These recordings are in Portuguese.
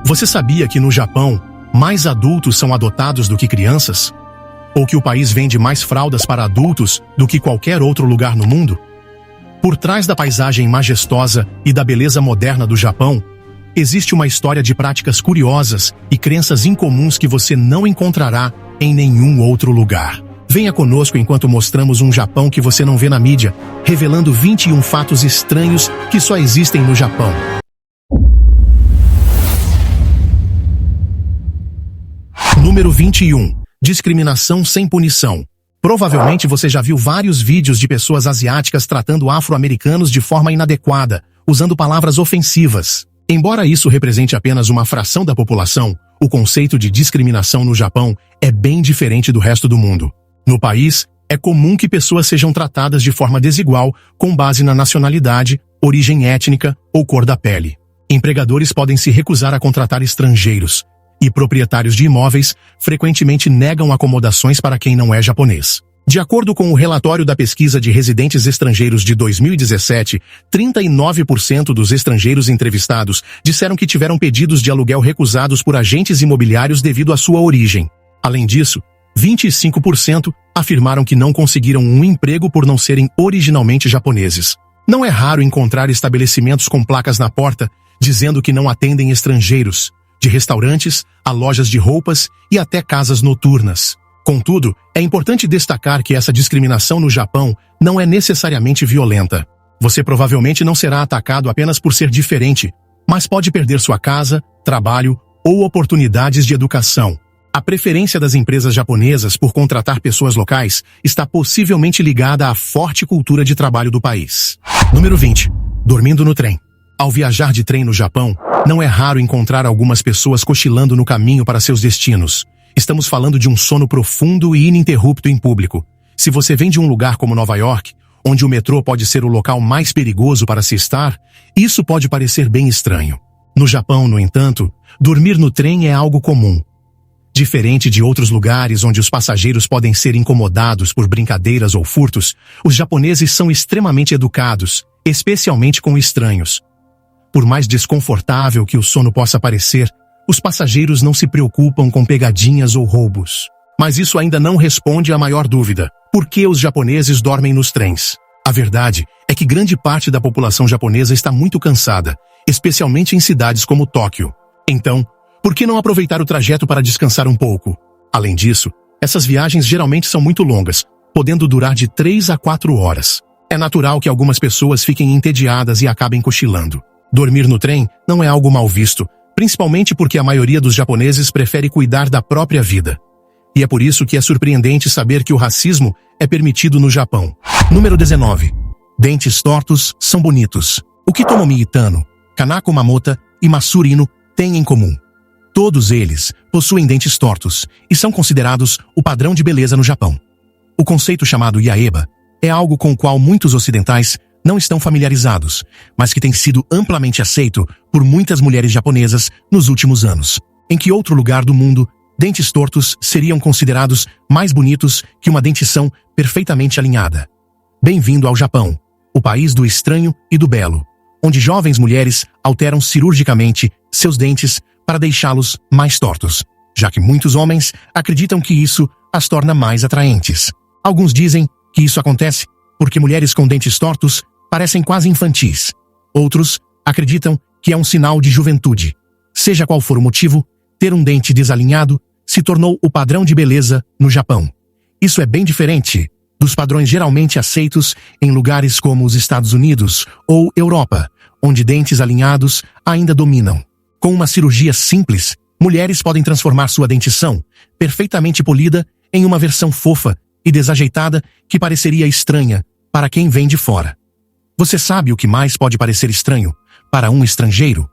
Você sabia que no Japão, mais adultos são adotados do que crianças? Ou que o país vende mais fraldas para adultos do que qualquer outro lugar no mundo? Por trás da paisagem majestosa e da beleza moderna do Japão, existe uma história de práticas curiosas e crenças incomuns que você não encontrará em nenhum outro lugar. Venha conosco enquanto mostramos um Japão que você não vê na mídia, revelando 21 fatos estranhos que só existem no Japão. Número 21. Discriminação sem punição. Provavelmente você já viu vários vídeos de pessoas asiáticas tratando afro-americanos de forma inadequada, usando palavras ofensivas. Embora isso represente apenas uma fração da população, o conceito de discriminação no Japão é bem diferente do resto do mundo. No país, é comum que pessoas sejam tratadas de forma desigual com base na nacionalidade, origem étnica ou cor da pele. Empregadores podem se recusar a contratar estrangeiros, e proprietários de imóveis frequentemente negam acomodações para quem não é japonês. De acordo com o relatório da pesquisa de residentes estrangeiros de 2017, 39% dos estrangeiros entrevistados disseram que tiveram pedidos de aluguel recusados por agentes imobiliários devido à sua origem. Além disso, 25% afirmaram que não conseguiram um emprego por não serem originalmente japoneses. Não é raro encontrar estabelecimentos com placas na porta dizendo que não atendem estrangeiros, de restaurantes a lojas de roupas e até casas noturnas. Contudo, é importante destacar que essa discriminação no Japão não é necessariamente violenta. Você provavelmente não será atacado apenas por ser diferente, mas pode perder sua casa, trabalho ou oportunidades de educação. A preferência das empresas japonesas por contratar pessoas locais está possivelmente ligada à forte cultura de trabalho do país. Número 20. Dormindo no trem. Ao viajar de trem no Japão, não é raro encontrar algumas pessoas cochilando no caminho para seus destinos. Estamos falando de um sono profundo e ininterrupto em público. Se você vem de um lugar como Nova York, onde o metrô pode ser o local mais perigoso para se estar, isso pode parecer bem estranho. No Japão, no entanto, dormir no trem é algo comum. Diferente de outros lugares onde os passageiros podem ser incomodados por brincadeiras ou furtos, os japoneses são extremamente educados, especialmente com estranhos. Por mais desconfortável que o sono possa parecer, os passageiros não se preocupam com pegadinhas ou roubos. Mas isso ainda não responde à maior dúvida: por que os japoneses dormem nos trens? A verdade é que grande parte da população japonesa está muito cansada, especialmente em cidades como Tóquio. Então, por que não aproveitar o trajeto para descansar um pouco? Além disso, essas viagens geralmente são muito longas, podendo durar de 3 a 4 horas. É natural que algumas pessoas fiquem entediadas e acabem cochilando. Dormir no trem não é algo mal visto, principalmente porque a maioria dos japoneses prefere cuidar da própria vida. E é por isso que é surpreendente saber que o racismo é permitido no Japão. Número 19. Dentes tortos são bonitos. O que Tomomi Itano, Kanako Mamota e Masurino têm em comum? Todos eles possuem dentes tortos e são considerados o padrão de beleza no Japão. O conceito chamado yaeba é algo com o qual muitos ocidentais não estão familiarizados, mas que tem sido amplamente aceito por muitas mulheres japonesas nos últimos anos. Em que outro lugar do mundo, dentes tortos seriam considerados mais bonitos que uma dentição perfeitamente alinhada? Bem-vindo ao Japão, o país do estranho e do belo, onde jovens mulheres alteram cirurgicamente seus dentes para deixá-los mais tortos, já que muitos homens acreditam que isso as torna mais atraentes. Alguns dizem que isso acontece porque mulheres com dentes tortos parecem quase infantis. Outros acreditam que é um sinal de juventude. Seja qual for o motivo, ter um dente desalinhado se tornou o padrão de beleza no Japão. Isso é bem diferente dos padrões geralmente aceitos em lugares como os Estados Unidos ou Europa, onde dentes alinhados ainda dominam. Com uma cirurgia simples, mulheres podem transformar sua dentição, perfeitamente polida, em uma versão fofa e desajeitada que pareceria estranha para quem vem de fora. Você sabe o que mais pode parecer estranho para um estrangeiro?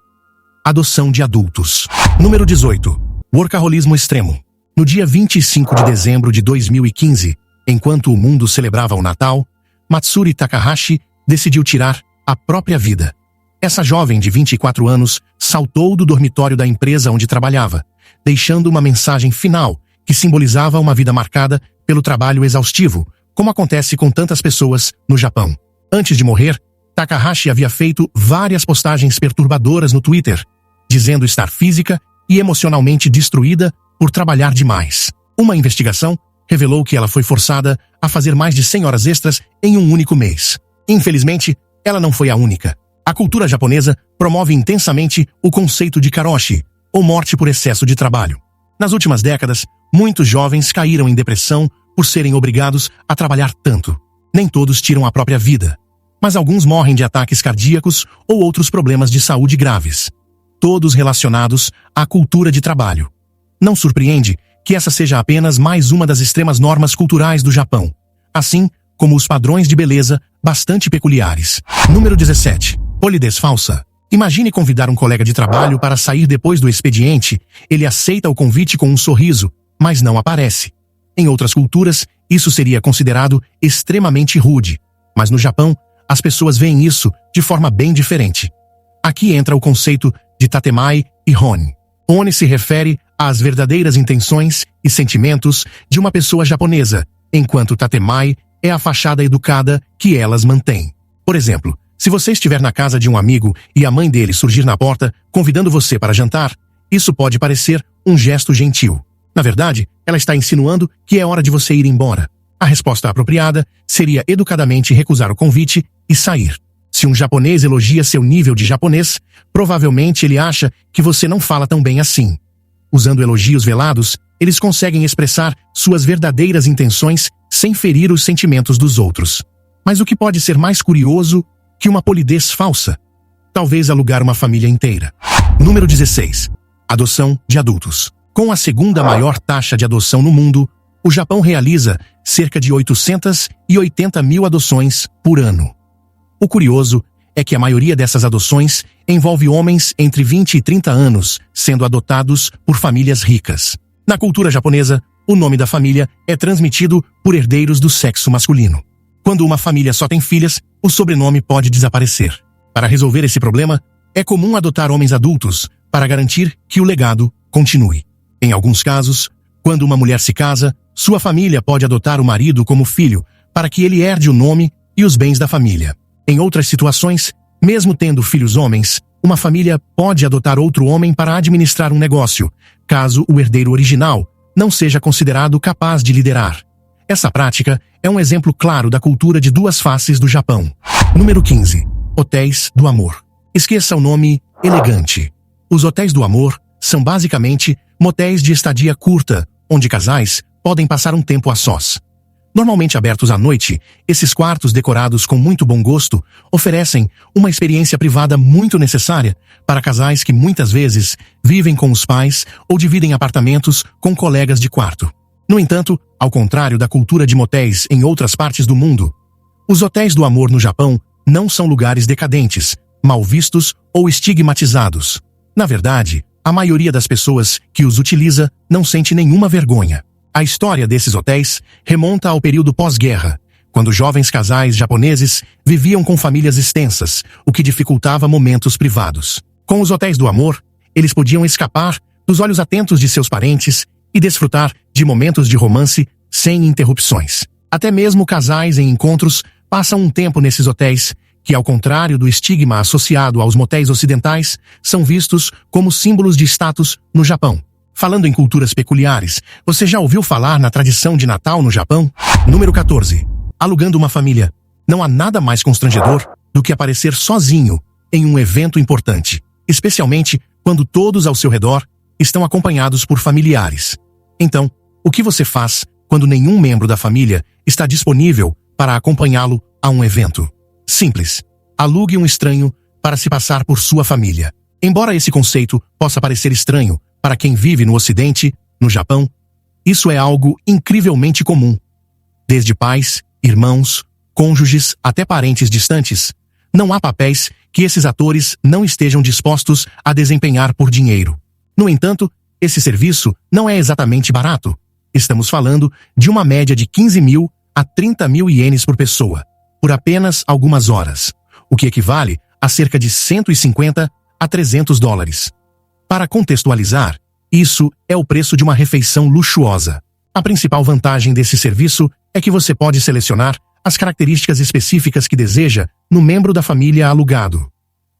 Adoção de adultos. Número 18. Workaholismo extremo. No dia 25 de dezembro de 2015, enquanto o mundo celebrava o Natal, Matsuri Takahashi decidiu tirar a própria vida. Essa jovem de 24 anos saltou do dormitório da empresa onde trabalhava, deixando uma mensagem final que simbolizava uma vida marcada pelo trabalho exaustivo, como acontece com tantas pessoas no Japão. Antes de morrer, Takahashi havia feito várias postagens perturbadoras no Twitter, dizendo estar física e emocionalmente destruída por trabalhar demais. Uma investigação revelou que ela foi forçada a fazer mais de 100 horas extras em um único mês. Infelizmente, ela não foi a única. A cultura japonesa promove intensamente o conceito de karoshi, ou morte por excesso de trabalho. Nas últimas décadas, muitos jovens caíram em depressão por serem obrigados a trabalhar tanto. Nem todos tiram a própria vida, mas alguns morrem de ataques cardíacos ou outros problemas de saúde graves. Todos relacionados à cultura de trabalho. Não surpreende que essa seja apenas mais uma das extremas normas culturais do Japão, assim como os padrões de beleza bastante peculiares. Número 17. Polidez falsa. Imagine convidar um colega de trabalho para sair depois do expediente. Ele aceita o convite com um sorriso, mas não aparece. Em outras culturas, isso seria considerado extremamente rude, mas no Japão, as pessoas veem isso de forma bem diferente. Aqui entra o conceito de tatemai e honi. Honi se refere às verdadeiras intenções e sentimentos de uma pessoa japonesa, enquanto tatemai é a fachada educada que elas mantêm. Por exemplo, se você estiver na casa de um amigo e a mãe dele surgir na porta convidando você para jantar, isso pode parecer um gesto gentil. Na verdade, ela está insinuando que é hora de você ir embora. A resposta apropriada seria educadamente recusar o convite e sair. Se um japonês elogia seu nível de japonês, provavelmente ele acha que você não fala tão bem assim. Usando elogios velados, eles conseguem expressar suas verdadeiras intenções sem ferir os sentimentos dos outros. Mas o que pode ser mais curioso que uma polidez falsa? Talvez alugar uma família inteira. Número 16. Adoção de adultos. Com a segunda maior taxa de adoção no mundo, o Japão realiza cerca de 880 mil adoções por ano. O curioso é que a maioria dessas adoções envolve homens entre 20 e 30 anos sendo adotados por famílias ricas. Na cultura japonesa, o nome da família é transmitido por herdeiros do sexo masculino. Quando uma família só tem filhas, o sobrenome pode desaparecer. Para resolver esse problema, é comum adotar homens adultos para garantir que o legado continue. Em alguns casos, quando uma mulher se casa, sua família pode adotar o marido como filho para que ele herde o nome e os bens da família. Em outras situações, mesmo tendo filhos homens, uma família pode adotar outro homem para administrar um negócio, caso o herdeiro original não seja considerado capaz de liderar. Essa prática é um exemplo claro da cultura de duas faces do Japão. Número 15. Hotéis do amor. Esqueça o nome elegante. Os hotéis do amor são basicamente motéis de estadia curta, onde casais podem passar um tempo a sós. Normalmente abertos à noite, esses quartos decorados com muito bom gosto oferecem uma experiência privada muito necessária para casais que muitas vezes vivem com os pais ou dividem apartamentos com colegas de quarto. No entanto, ao contrário da cultura de motéis em outras partes do mundo, os hotéis do amor no Japão não são lugares decadentes, mal vistos ou estigmatizados. Na verdade, a maioria das pessoas que os utiliza não sente nenhuma vergonha. A história desses hotéis remonta ao período pós-guerra, quando jovens casais japoneses viviam com famílias extensas, o que dificultava momentos privados. Com os hotéis do amor, eles podiam escapar dos olhos atentos de seus parentes e desfrutar de momentos de romance sem interrupções. Até mesmo casais em encontros passam um tempo nesses hotéis, que, ao contrário do estigma associado aos motéis ocidentais, são vistos como símbolos de status no Japão. Falando em culturas peculiares, você já ouviu falar na tradição de Natal no Japão? Número 14. Alugando uma família. Não há nada mais constrangedor do que aparecer sozinho em um evento importante, especialmente quando todos ao seu redor estão acompanhados por familiares. Então, o que você faz quando nenhum membro da família está disponível para acompanhá-lo a um evento? Simples. Alugue um estranho para se passar por sua família. Embora esse conceito possa parecer estranho para quem vive no Ocidente, no Japão, isso é algo incrivelmente comum. Desde pais, irmãos, cônjuges até parentes distantes, não há papéis que esses atores não estejam dispostos a desempenhar por dinheiro. No entanto, esse serviço não é exatamente barato. Estamos falando de uma média de 15 mil a 30 mil ienes por pessoa, por apenas algumas horas, o que equivale a cerca de 150 a 300 dólares. Para contextualizar, isso é o preço de uma refeição luxuosa. A principal vantagem desse serviço é que você pode selecionar as características específicas que deseja no membro da família alugado,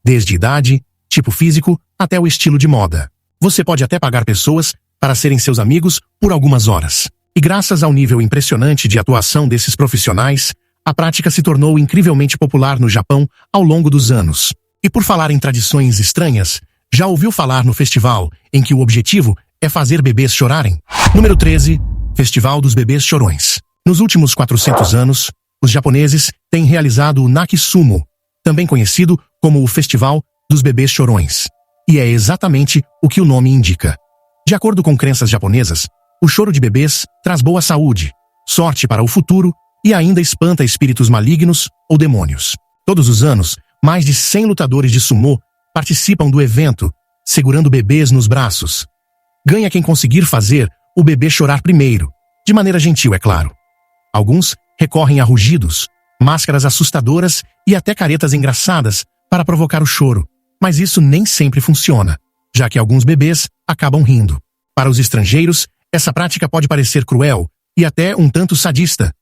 desde idade, tipo físico até o estilo de moda. Você pode até pagar pessoas para serem seus amigos por algumas horas. E graças ao nível impressionante de atuação desses profissionais, a prática se tornou incrivelmente popular no Japão ao longo dos anos. E por falar em tradições estranhas, já ouviu falar no festival em que o objetivo é fazer bebês chorarem? Número 13. Festival dos Bebês Chorões. Nos últimos 400 anos, os japoneses têm realizado o Nakisumo, também conhecido como o Festival dos Bebês Chorões. E é exatamente o que o nome indica. De acordo com crenças japonesas, o choro de bebês traz boa saúde, sorte para o futuro e ainda espanta espíritos malignos ou demônios. Todos os anos, mais de 100 lutadores de sumô participam do evento, segurando bebês nos braços. Ganha quem conseguir fazer o bebê chorar primeiro, de maneira gentil, é claro. Alguns recorrem a rugidos, máscaras assustadoras e até caretas engraçadas para provocar o choro, mas isso nem sempre funciona, já que alguns bebês acabam rindo. Para os estrangeiros, essa prática pode parecer cruel e até um tanto sadista,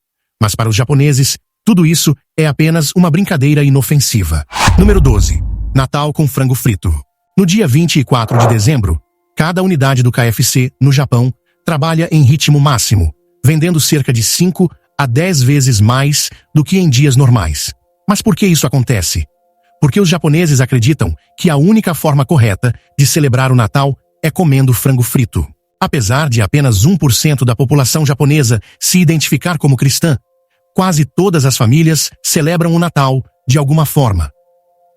mas para os japoneses, tudo isso é apenas uma brincadeira inofensiva. Número 12. Natal com frango frito. No dia 24 de dezembro, cada unidade do KFC, no Japão, trabalha em ritmo máximo, vendendo cerca de 5 a 10 vezes mais do que em dias normais. Mas por que isso acontece? Porque os japoneses acreditam que a única forma correta de celebrar o Natal é comendo frango frito. Apesar de apenas 1% da população japonesa se identificar como cristã, quase todas as famílias celebram o Natal de alguma forma.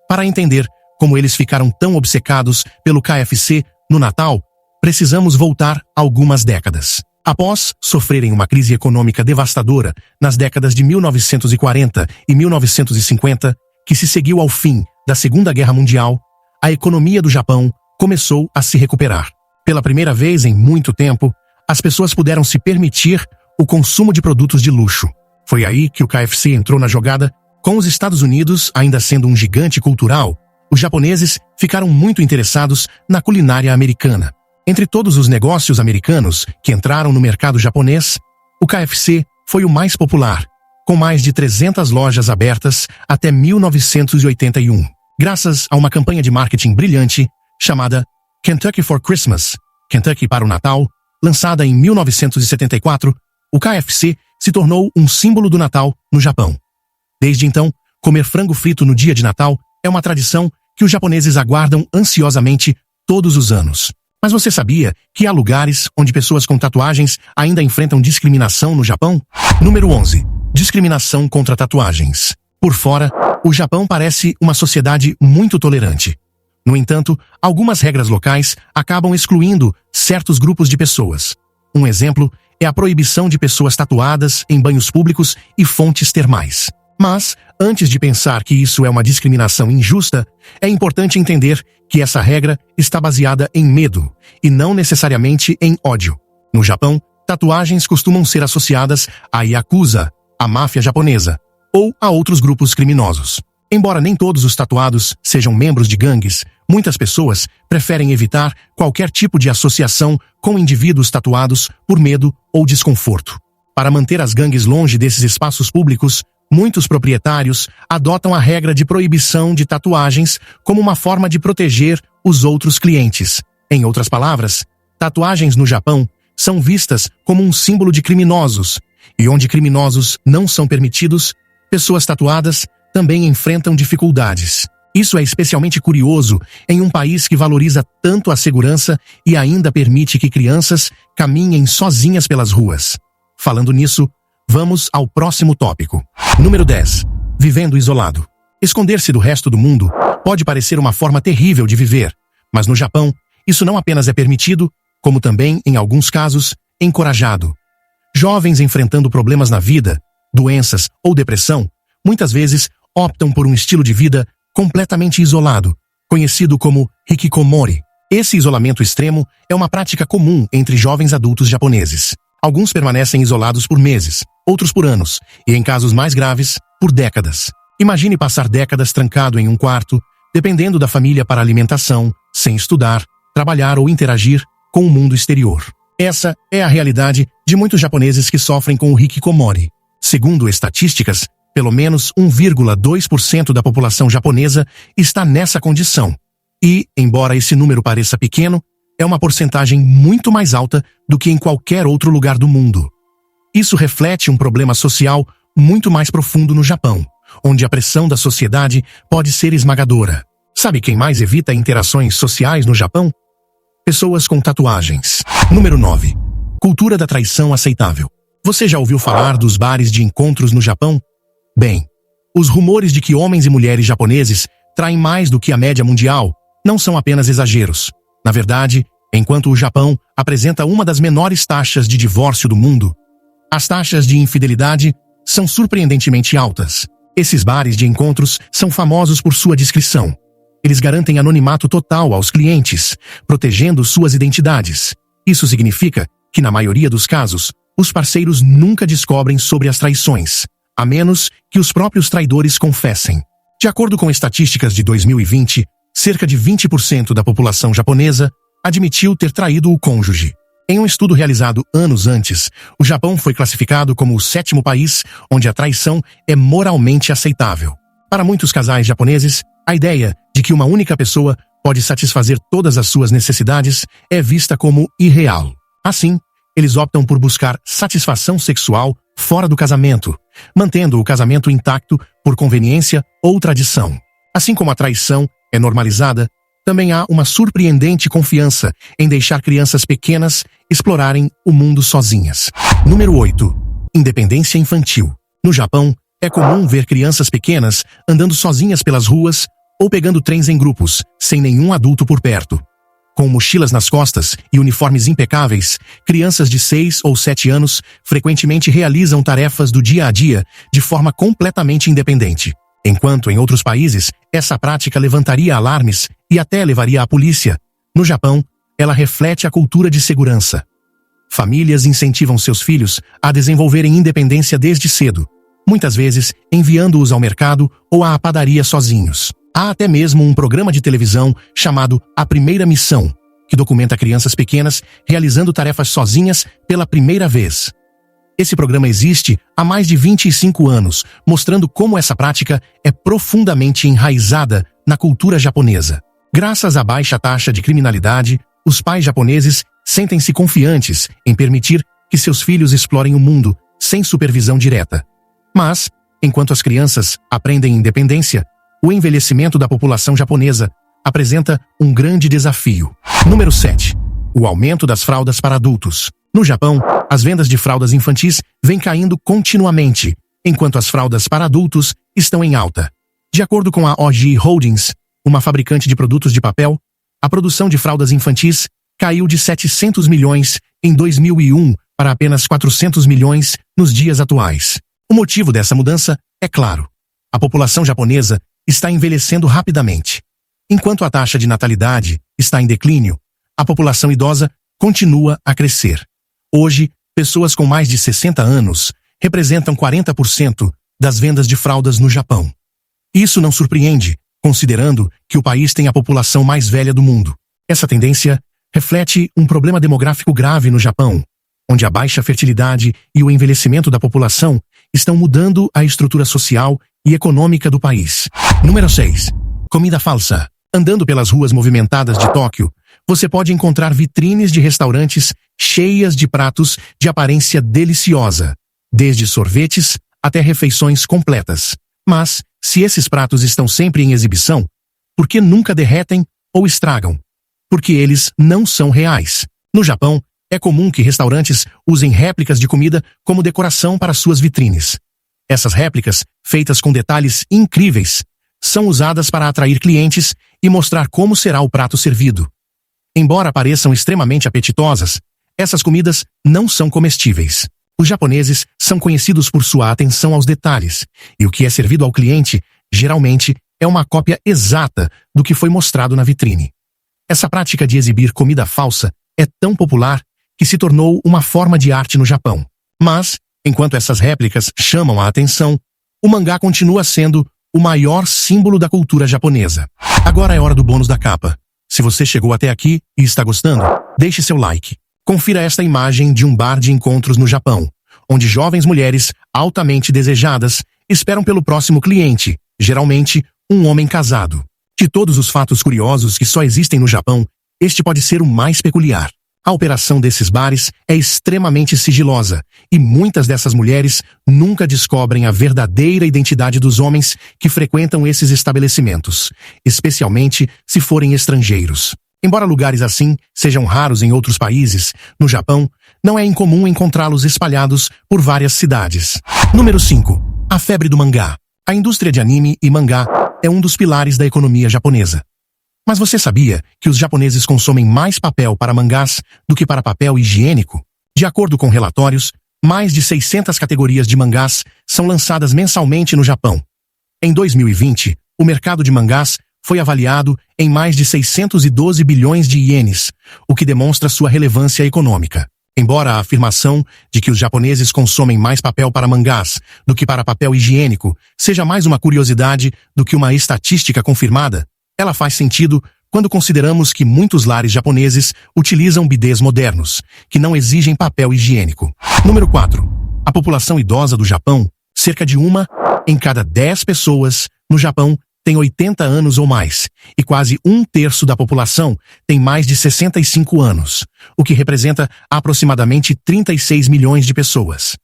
Para entender como eles ficaram tão obcecados pelo KFC no Natal, precisamos voltar algumas décadas. Após sofrerem uma crise econômica devastadora nas décadas de 1940 e 1950, que se seguiu ao fim da Segunda Guerra Mundial, a economia do Japão começou a se recuperar. Pela primeira vez em muito tempo, as pessoas puderam se permitir o consumo de produtos de luxo. Foi aí que o KFC entrou na jogada. Com os Estados Unidos ainda sendo um gigante cultural, os japoneses ficaram muito interessados na culinária americana. Entre todos os negócios americanos que entraram no mercado japonês, o KFC foi o mais popular, com mais de 300 lojas abertas até 1981. Graças a uma campanha de marketing brilhante chamada Kentucky for Christmas, Kentucky para o Natal, lançada em 1974, o KFC se tornou um símbolo do Natal no Japão. Desde então, comer frango frito no dia de Natal é uma tradição que os japoneses aguardam ansiosamente todos os anos. Mas você sabia que há lugares onde pessoas com tatuagens ainda enfrentam discriminação no Japão? Número 11. Discriminação contra tatuagens. Por fora, o Japão parece uma sociedade muito tolerante. No entanto, algumas regras locais acabam excluindo certos grupos de pessoas. Um exemplo é a proibição de pessoas tatuadas em banhos públicos e fontes termais. Mas, antes de pensar que isso é uma discriminação injusta, é importante entender que essa regra está baseada em medo, e não necessariamente em ódio. No Japão, tatuagens costumam ser associadas à Yakuza, a máfia japonesa, ou a outros grupos criminosos. Embora nem todos os tatuados sejam membros de gangues, muitas pessoas preferem evitar qualquer tipo de associação com indivíduos tatuados por medo ou desconforto. Para manter as gangues longe desses espaços públicos, muitos proprietários adotam a regra de proibição de tatuagens como uma forma de proteger os outros clientes. Em outras palavras, tatuagens no Japão são vistas como um símbolo de criminosos, e onde criminosos não são permitidos, pessoas tatuadas também enfrentam dificuldades. Isso é especialmente curioso em um país que valoriza tanto a segurança e ainda permite que crianças caminhem sozinhas pelas ruas. Falando nisso, vamos ao próximo tópico. Número 10. Vivendo isolado. Esconder-se do resto do mundo pode parecer uma forma terrível de viver, mas no Japão, isso não apenas é permitido, como também, em alguns casos, encorajado. Jovens enfrentando problemas na vida, doenças ou depressão, muitas vezes optam por um estilo de vida completamente isolado, conhecido como hikikomori. Esse isolamento extremo é uma prática comum entre jovens adultos japoneses. Alguns permanecem isolados por meses, outros por anos, e em casos mais graves, por décadas. Imagine passar décadas trancado em um quarto, dependendo da família para alimentação, sem estudar, trabalhar ou interagir com o mundo exterior. Essa é a realidade de muitos japoneses que sofrem com o hikikomori. Segundo estatísticas, pelo menos 1,2% da população japonesa está nessa condição. E, embora esse número pareça pequeno, é uma porcentagem muito mais alta do que em qualquer outro lugar do mundo. Isso reflete um problema social muito mais profundo no Japão, onde a pressão da sociedade pode ser esmagadora. Sabe quem mais evita interações sociais no Japão? Pessoas com tatuagens. Número 9. Cultura da traição aceitável. Você já ouviu falar dos bares de encontros no Japão? Bem, os rumores de que homens e mulheres japoneses traem mais do que a média mundial não são apenas exageros. Na verdade, enquanto o Japão apresenta uma das menores taxas de divórcio do mundo, as taxas de infidelidade são surpreendentemente altas. Esses bares de encontros são famosos por sua discrição. Eles garantem anonimato total aos clientes, protegendo suas identidades. Isso significa que, na maioria dos casos, os parceiros nunca descobrem sobre as traições, a menos que os próprios traidores confessem. De acordo com estatísticas de 2020, cerca de 20% da população japonesa admitiu ter traído o cônjuge. Em um estudo realizado anos antes, o Japão foi classificado como o 7º país onde a traição é moralmente aceitável. Para muitos casais japoneses, a ideia de que uma única pessoa pode satisfazer todas as suas necessidades é vista como irreal. Assim, eles optam por buscar satisfação sexual fora do casamento, mantendo o casamento intacto por conveniência ou tradição. Assim como a traição é normalizada, também há uma surpreendente confiança em deixar crianças pequenas explorarem o mundo sozinhas. Número 8. Independência infantil. No Japão, é comum ver crianças pequenas andando sozinhas pelas ruas ou pegando trens em grupos, sem nenhum adulto por perto. Com mochilas nas costas e uniformes impecáveis, crianças de 6 ou 7 anos frequentemente realizam tarefas do dia a dia de forma completamente independente. Enquanto em outros países, essa prática levantaria alarmes e até levaria à polícia, no Japão, ela reflete a cultura de segurança. Famílias incentivam seus filhos a desenvolverem independência desde cedo, muitas vezes enviando-os ao mercado ou à padaria sozinhos. Há até mesmo um programa de televisão chamado A Primeira Missão, que documenta crianças pequenas realizando tarefas sozinhas pela primeira vez. Esse programa existe há mais de 25 anos, mostrando como essa prática é profundamente enraizada na cultura japonesa. Graças à baixa taxa de criminalidade, os pais japoneses sentem-se confiantes em permitir que seus filhos explorem o mundo sem supervisão direta. Mas, enquanto as crianças aprendem independência, o envelhecimento da população japonesa apresenta um grande desafio. Número 7. O aumento das fraldas para adultos. No Japão, as vendas de fraldas infantis vêm caindo continuamente, enquanto as fraldas para adultos estão em alta. De acordo com a OG Holdings, uma fabricante de produtos de papel, a produção de fraldas infantis caiu de 700 milhões em 2001 para apenas 400 milhões nos dias atuais. O motivo dessa mudança é claro. A população japonesa está envelhecendo rapidamente. Enquanto a taxa de natalidade está em declínio, a população idosa continua a crescer. Hoje, pessoas com mais de 60 anos representam 40% das vendas de fraldas no Japão. Isso não surpreende, considerando que o país tem a população mais velha do mundo. Essa tendência reflete um problema demográfico grave no Japão, onde a baixa fertilidade e o envelhecimento da população estão mudando a estrutura social e econômica do país. Número 6. Comida falsa. Andando pelas ruas movimentadas de Tóquio, você pode encontrar vitrines de restaurantes cheias de pratos de aparência deliciosa, desde sorvetes até refeições completas. Mas, se esses pratos estão sempre em exibição, por que nunca derretem ou estragam? Porque eles não são reais. No Japão, é comum que restaurantes usem réplicas de comida como decoração para suas vitrines. Essas réplicas, feitas com detalhes incríveis, são usadas para atrair clientes e mostrar como será o prato servido. Embora pareçam extremamente apetitosas, essas comidas não são comestíveis. Os japoneses são conhecidos por sua atenção aos detalhes, e o que é servido ao cliente, geralmente, é uma cópia exata do que foi mostrado na vitrine. Essa prática de exibir comida falsa é tão popular que se tornou uma forma de arte no Japão. Mas, enquanto essas réplicas chamam a atenção, o mangá continua sendo o maior símbolo da cultura japonesa. Agora é hora do bônus da capa. Se você chegou até aqui e está gostando, deixe seu like. Confira esta imagem de um bar de encontros no Japão, onde jovens mulheres altamente desejadas esperam pelo próximo cliente, geralmente um homem casado. De todos os fatos curiosos que só existem no Japão, este pode ser o mais peculiar. A operação desses bares é extremamente sigilosa e muitas dessas mulheres nunca descobrem a verdadeira identidade dos homens que frequentam esses estabelecimentos, especialmente se forem estrangeiros. Embora lugares assim sejam raros em outros países, no Japão não é incomum encontrá-los espalhados por várias cidades. Número 5. A febre do mangá. A indústria de anime e mangá é um dos pilares da economia japonesa. Mas você sabia que os japoneses consomem mais papel para mangás do que para papel higiênico? De acordo com relatórios, mais de 600 categorias de mangás são lançadas mensalmente no Japão. Em 2020, o mercado de mangás foi avaliado em mais de 612 bilhões de ienes, o que demonstra sua relevância econômica. Embora a afirmação de que os japoneses consomem mais papel para mangás do que para papel higiênico seja mais uma curiosidade do que uma estatística confirmada, ela faz sentido quando consideramos que muitos lares japoneses utilizam bidês modernos, que não exigem papel higiênico. Número 4. A população idosa do Japão, cerca de 1 em cada 10 pessoas no Japão tem 80 anos ou mais, e quase 1/3 da população tem mais de 65 anos, o que representa aproximadamente 36 milhões de pessoas.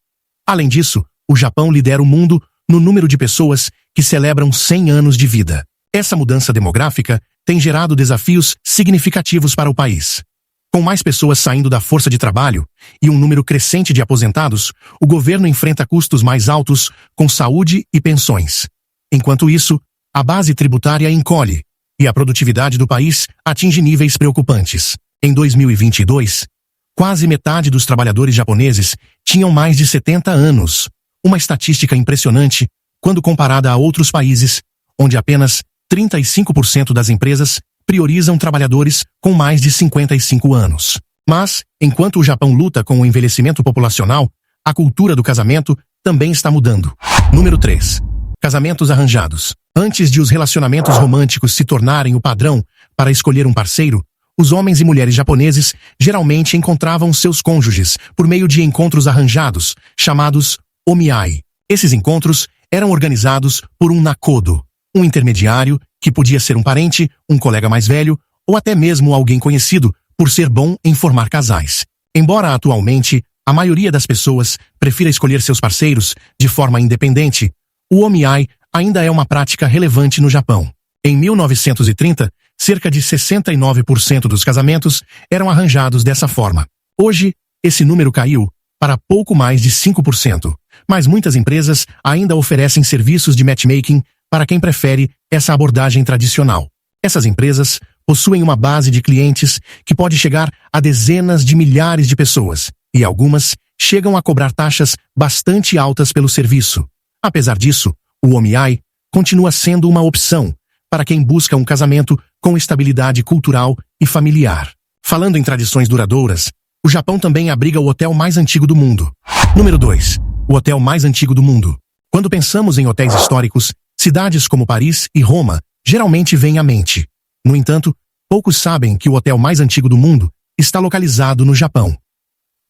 Além disso, o Japão lidera o mundo no número de pessoas que celebram 100 anos de vida. Essa mudança demográfica tem gerado desafios significativos para o país. Com mais pessoas saindo da força de trabalho e um número crescente de aposentados, o governo enfrenta custos mais altos com saúde e pensões. Enquanto isso, a base tributária encolhe e a produtividade do país atinge níveis preocupantes. Em 2022, quase metade dos trabalhadores japoneses tinham mais de 70 anos, uma estatística impressionante quando comparada a outros países, onde apenas 35% das empresas priorizam trabalhadores com mais de 55 anos. Mas, enquanto o Japão luta com o envelhecimento populacional, a cultura do casamento também está mudando. Número 3. Casamentos arranjados. Antes de os relacionamentos românticos se tornarem o padrão para escolher um parceiro, os homens e mulheres japoneses geralmente encontravam seus cônjuges por meio de encontros arranjados, chamados omiai. Esses encontros eram organizados por um nakodo, um intermediário que podia ser um parente, um colega mais velho ou até mesmo alguém conhecido por ser bom em formar casais. Embora atualmente a maioria das pessoas prefira escolher seus parceiros de forma independente, o omiai ainda é uma prática relevante no Japão. Em 1930, cerca de 69% dos casamentos eram arranjados dessa forma. Hoje, esse número caiu para pouco mais de 5%, mas muitas empresas ainda oferecem serviços de matchmaking para quem prefere essa abordagem tradicional. Essas empresas possuem uma base de clientes que pode chegar a dezenas de milhares de pessoas, e algumas chegam a cobrar taxas bastante altas pelo serviço. Apesar disso, o omiai continua sendo uma opção para quem busca um casamento com estabilidade cultural e familiar. Falando em tradições duradouras, o Japão também abriga o hotel mais antigo do mundo. Número 2. O hotel mais antigo do mundo. Quando pensamos em hotéis históricos, cidades como Paris e Roma geralmente vêm à mente. No entanto, poucos sabem que o hotel mais antigo do mundo está localizado no Japão.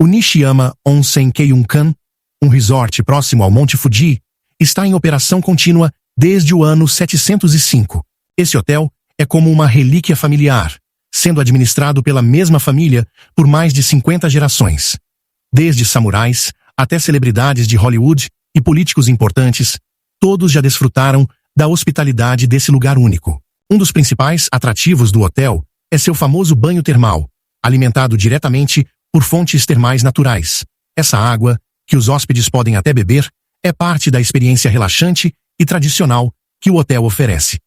O Nishiyama Onsen Keiunkan, um resort próximo ao Monte Fuji, está em operação contínua desde o ano 705. Esse hotel é como uma relíquia familiar, sendo administrado pela mesma família por mais de 50 gerações. Desde samurais até celebridades de Hollywood e políticos importantes, todos já desfrutaram da hospitalidade desse lugar único. Um dos principais atrativos do hotel é seu famoso banho termal, alimentado diretamente por fontes termais naturais. Essa água, que os hóspedes podem até beber, é parte da experiência relaxante e tradicional que o hotel oferece.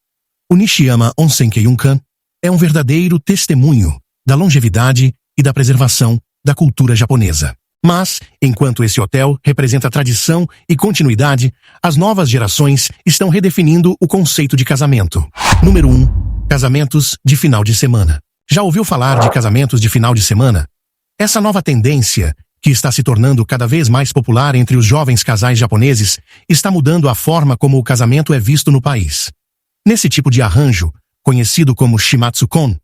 O Nishiyama Onsen Keiunkan é um verdadeiro testemunho da longevidade e da preservação da cultura japonesa. Mas, enquanto esse hotel representa tradição e continuidade, as novas gerações estão redefinindo o conceito de casamento. Número 1. Casamentos de final de semana. Já ouviu falar de casamentos de final de semana? Essa nova tendência, que está se tornando cada vez mais popular entre os jovens casais japoneses, está mudando a forma como o casamento é visto no país. Nesse tipo de arranjo, conhecido como shimatsukon,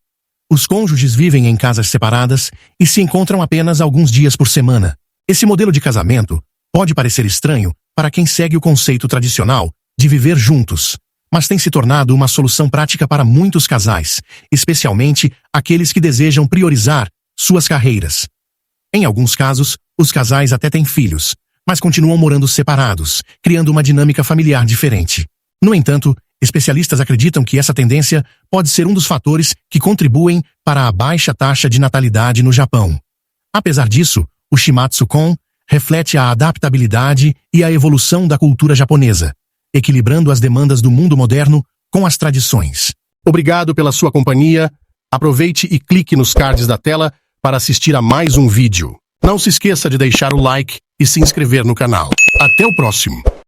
os cônjuges vivem em casas separadas e se encontram apenas alguns dias por semana. Esse modelo de casamento pode parecer estranho para quem segue o conceito tradicional de viver juntos, mas tem se tornado uma solução prática para muitos casais, especialmente aqueles que desejam priorizar suas carreiras. Em alguns casos, os casais até têm filhos, mas continuam morando separados, criando uma dinâmica familiar diferente. No entanto, especialistas acreditam que essa tendência pode ser um dos fatores que contribuem para a baixa taxa de natalidade no Japão. Apesar disso, o Shimatsu-kon reflete a adaptabilidade e a evolução da cultura japonesa, equilibrando as demandas do mundo moderno com as tradições. Obrigado pela sua companhia. Aproveite e clique nos cards da tela para assistir a mais um vídeo. Não se esqueça de deixar o like e se inscrever no canal. Até o próximo!